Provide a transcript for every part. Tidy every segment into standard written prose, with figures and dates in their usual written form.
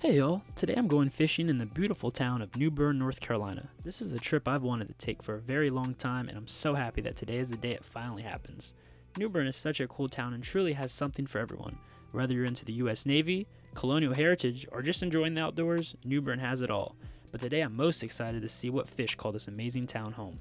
Hey y'all, today I'm going fishing in the beautiful town of New Bern, North Carolina. This is a trip I've wanted to take for a very long time, and I'm so happy that today is the day it finally happens. New Bern is such a cool town and truly has something for everyone. Whether you're into the US Navy, colonial heritage, or just enjoying the outdoors, New Bern has it all. But today I'm most excited to see what fish call this amazing town home.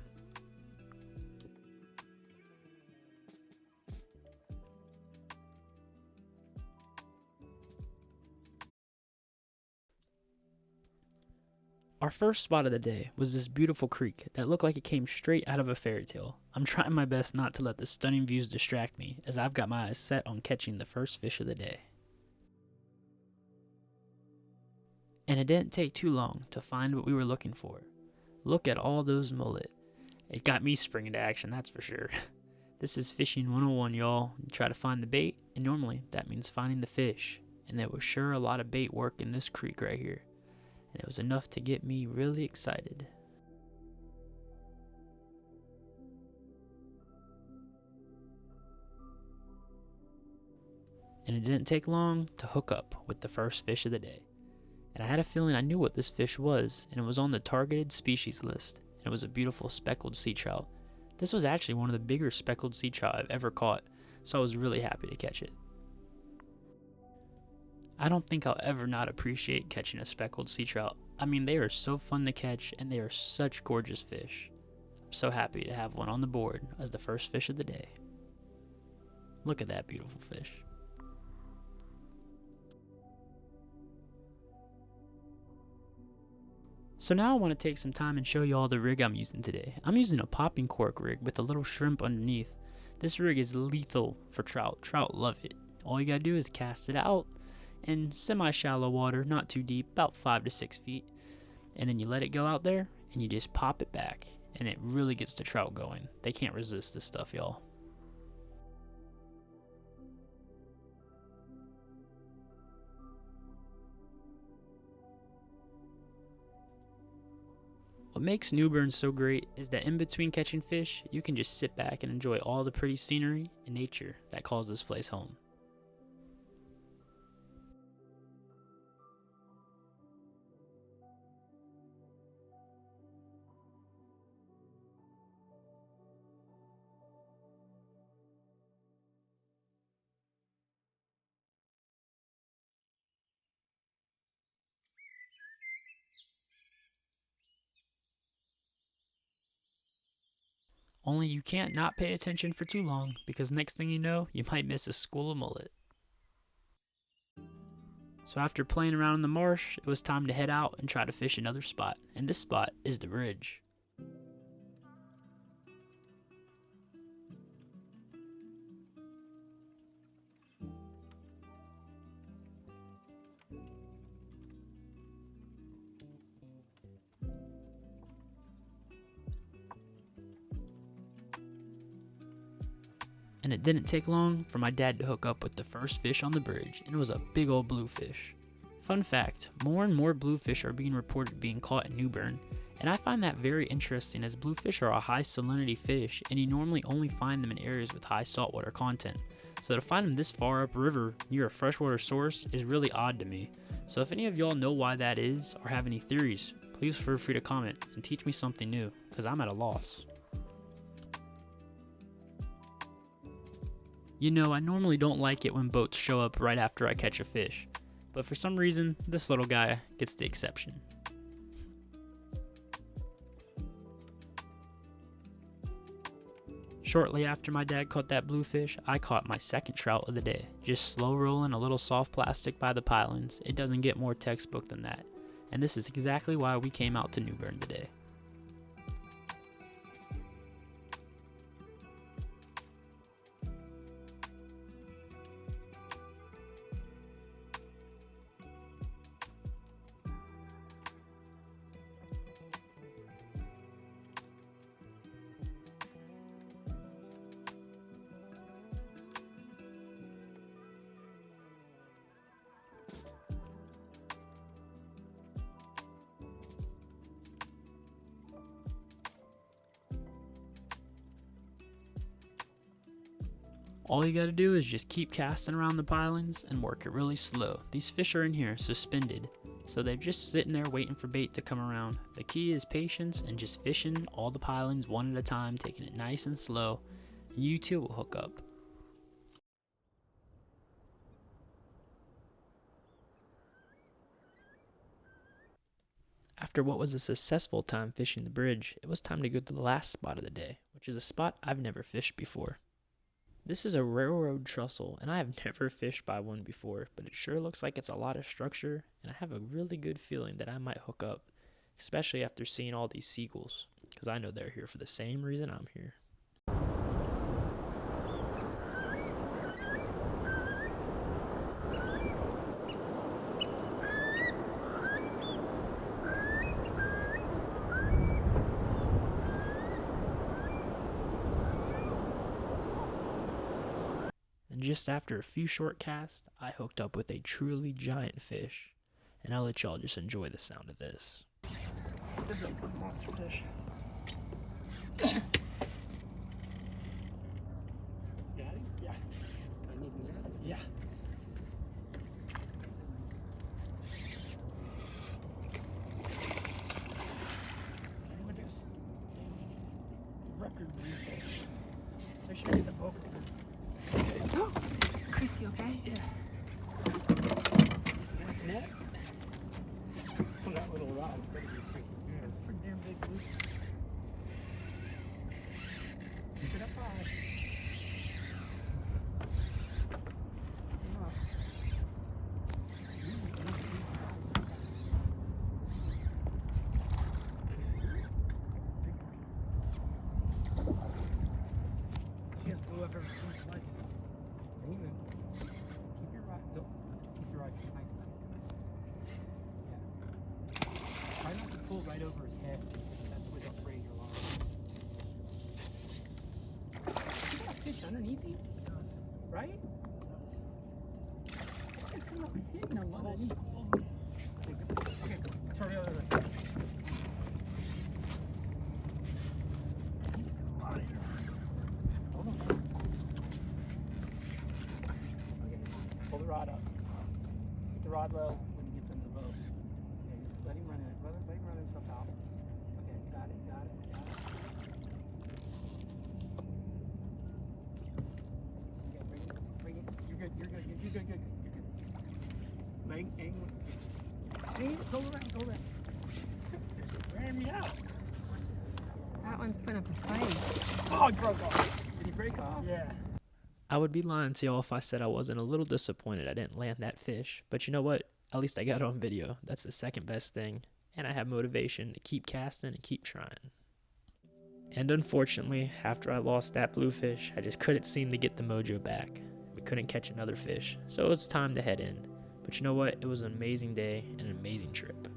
Our first spot of the day was this beautiful creek that looked like it came straight out of a fairy tale. I'm trying my best not to let the stunning views distract me, as I've got my eyes set on catching the first fish of the day. And it didn't take too long to find what we were looking for. Look at all those mullet. It got me springing to action, that's for sure. This is fishing 101, y'all. You try to find the bait, and normally that means finding the fish. And there was sure a lot of bait work in this creek right here. And it was enough to get me really excited. And it didn't take long to hook up with the first fish of the day. And I had a feeling I knew what this fish was, and it was on the targeted species list. And it was a beautiful speckled sea trout. This was actually one of the bigger speckled sea trout I've ever caught, so I was really happy to catch it. I don't think I'll ever not appreciate catching a speckled sea trout. I mean, they are so fun to catch, and they are such gorgeous fish. I'm so happy to have one on the board as the first fish of the day. Look at that beautiful fish. So now I want to take some time and show you all the rig I'm using today. I'm using a popping cork rig with a little shrimp underneath. This rig is lethal for trout. Trout love it. All you gotta do is cast it out in semi-shallow water, not too deep, about 5 to 6 feet. And then you let it go out there and you just pop it back. And it really gets the trout going. They can't resist this stuff, y'all. What makes New Bern so great is that in between catching fish, you can just sit back and enjoy all the pretty scenery and nature that calls this place home. Only you can't not pay attention for too long, because next thing you know, you might miss a school of mullet. So after playing around in the marsh, it was time to head out and try to fish another spot, and this spot is the bridge. And it didn't take long for my dad to hook up with the first fish on the bridge, and it was a big old bluefish. Fun fact, more and more bluefish are being reported being caught in New Bern, and I find that very interesting as bluefish are a high salinity fish and you normally only find them in areas with high saltwater content. So to find them this far upriver near a freshwater source is really odd to me. So if any of y'all know why that is or have any theories, please feel free to comment and teach me something new, because I'm at a loss. You know, I normally don't like it when boats show up right after I catch a fish, but for some reason, this little guy gets the exception. Shortly after my dad caught that bluefish, I caught my second trout of the day. Just slow rolling a little soft plastic by the pilings. It doesn't get more textbook than that. And this is exactly why we came out to New Bern today. All you gotta do is just keep casting around the pilings and work it really slow. These fish are in here suspended, So they're just sitting there waiting for bait to come around. The key is patience and just fishing all the pilings one at a time, taking it nice and slow, and you too will hook up. After what was a successful time fishing the bridge, it was time to go to the last spot of the day, which is a spot I've never fished before. This is a railroad trestle, and I have never fished by one before, but it sure looks like it's a lot of structure, and I have a really good feeling that I might hook up, especially after seeing all these seagulls, because I know they're here for the same reason I'm here. And just after a few short casts, I hooked up with a truly giant fish. And I'll let y'all just enjoy the sound of this. This is a monster fish. Got it? Yeah. I need that. Yeah. Look at this. Record fish. Make sure you get the boat. Oh, Chris, you okay? Yeah. Net? Well, that little rod is pretty big. Yeah, it's a pretty damn big blue. Keep it up high. She has blew up every single light. Anyway, keep your rod. Don't keep your rod nice. Yeah. Try not to pull right over his head. That's where they'll fraying your line. You got a fish underneath you? It does. Right? It's come up hitting a little. Okay, turn the other way. Hold on. Pull the rod up. Keep the rod low when he gets in the boat. Okay, just let him run it. Let him run himself out. Okay, got it. Okay, bring it. You're good. Bang, go around. Ran me out. That one's putting up a fight. Oh, he broke off. Did he break off? Yeah. I would be lying to y'all if I said I wasn't a little disappointed I didn't land that fish. But you know what? At least I got it on video. That's the second best thing. And I have motivation to keep casting and keep trying. And unfortunately, after I lost that bluefish, I just couldn't seem to get the mojo back. We couldn't catch another fish. So it was time to head in. But you know what? It was an amazing day and an amazing trip.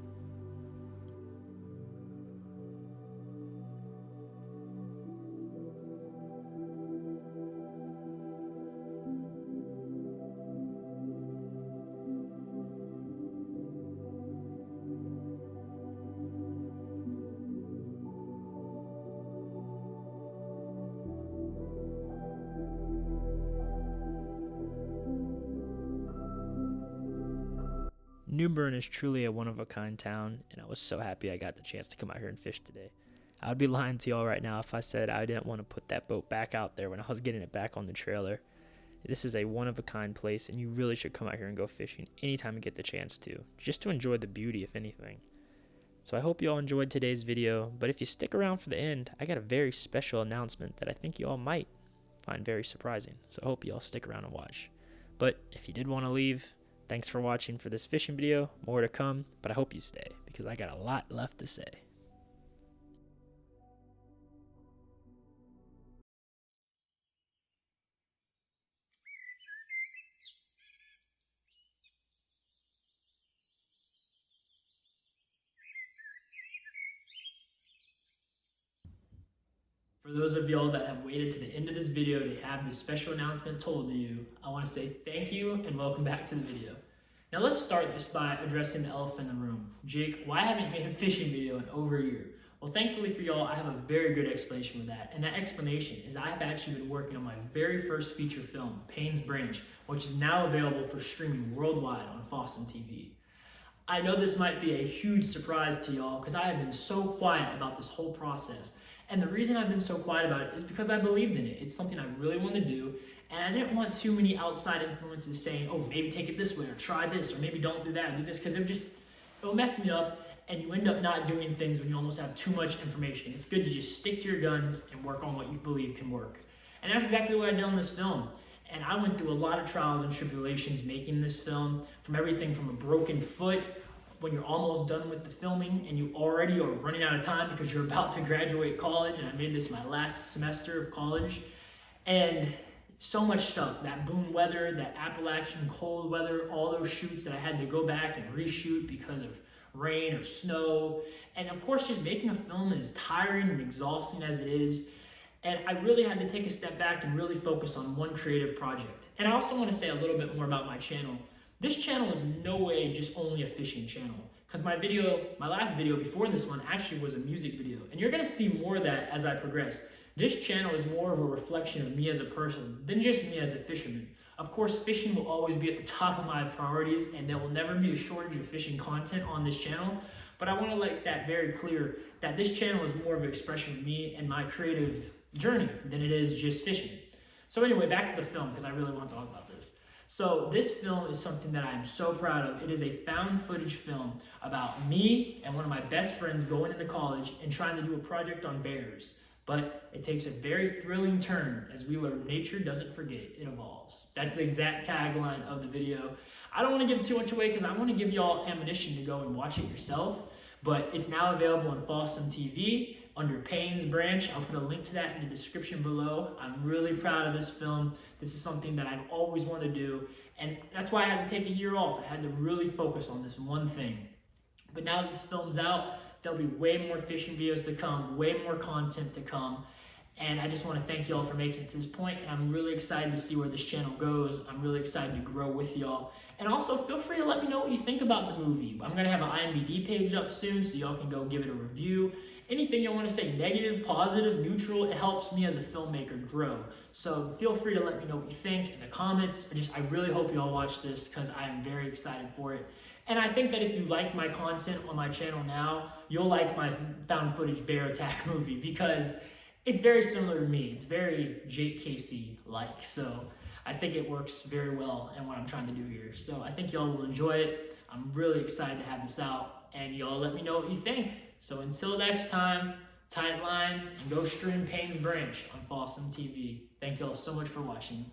New Bern is truly a one-of-a-kind town, and I was so happy I got the chance to come out here and fish today. I would be lying to y'all right now if I said I didn't want to put that boat back out there when I was getting it back on the trailer. This is a one-of-a-kind place, and you really should come out here and go fishing anytime you get the chance to, just to enjoy the beauty, if anything. So I hope you all enjoyed today's video, but if you stick around for the end, I got a very special announcement that I think you all might find very surprising, so I hope you all stick around and watch. But if you did want to leave, thanks for watching for this fishing video. More to come, but I hope you stay because I got a lot left to say. For those of y'all that have waited to the end of this video to have this special announcement told to you, I want to say thank you and welcome back to the video. Now let's start this by addressing the elephant in the room. Jake, why haven't you made a fishing video in over a year? Well, thankfully for y'all, I have a very good explanation for that. And that explanation is I've actually been working on my very first feature film, Payne's Branch, which is now available for streaming worldwide on Fawson TV. I know this might be a huge surprise to y'all because I have been so quiet about this whole process. And the reason I've been so quiet about it is because I believed in it. It's something I really want to do. And I didn't want too many outside influences saying, oh, maybe take it this way or try this or maybe don't do that or do this, because it'll mess me up and you end up not doing things when you almost have too much information. It's good to just stick to your guns and work on what you believe can work. And that's exactly what I did on this film. And I went through a lot of trials and tribulations making this film, from everything from a broken foot when you're almost done with the filming and you already are running out of time because you're about to graduate college, and I made this my last semester of college, and so much stuff, that boom weather, that Appalachian cold weather, all those shoots that I had to go back and reshoot because of rain or snow, and of course just making a film is tiring and exhausting as it is. And I really had to take a step back and really focus on one creative project. And I also want to say a little bit more about my channel. This channel is in no way just only a fishing channel, because my last video before this one actually was a music video. And you're going to see more of that as I progress. This channel is more of a reflection of me as a person than just me as a fisherman. Of course, fishing will always be at the top of my priorities, and there will never be a shortage of fishing content on this channel. But I want to make that very clear that this channel is more of an expression of me and my creative journey than it is just fishing. So anyway, back to the film, because I really want to talk about this. So this film is something that I am so proud of. It is a found footage film about me and one of my best friends going into college and trying to do a project on bears. But it takes a very thrilling turn as we learn nature doesn't forget, it evolves. That's the exact tagline of the video. I don't want to give too much away because I want to give y'all ammunition to go and watch it yourself. But it's now available on Tomh TV under Payne's branch. I'll put a link to that in the description below. I'm really proud of this film. This is something that I've always wanted to do. And that's why I had to take a year off. I had to really focus on this one thing. But now that this film's out, there'll be way more fishing videos to come, way more content to come. And I just want to thank y'all for making it to this point. And I'm really excited to see where this channel goes. I'm really excited to grow with y'all. And also feel free to let me know what you think about the movie. I'm going to have an IMDb page up soon so y'all can go give it a review. Anything you want to say, negative, positive, neutral, it helps me as a filmmaker grow. So feel free to let me know what you think in the comments. I really hope you all watch this because I am very excited for it. And I think that if you like my content on my channel now, you'll like my found footage bear attack movie because it's very similar to me. It's very Jake Casey-like. So I think it works very well in what I'm trying to do here. So I think y'all will enjoy it. I'm really excited to have this out. And y'all let me know what you think. So until next time, tight lines and go stream Payne's Branch on Tomh TV. Thank y'all so much for watching.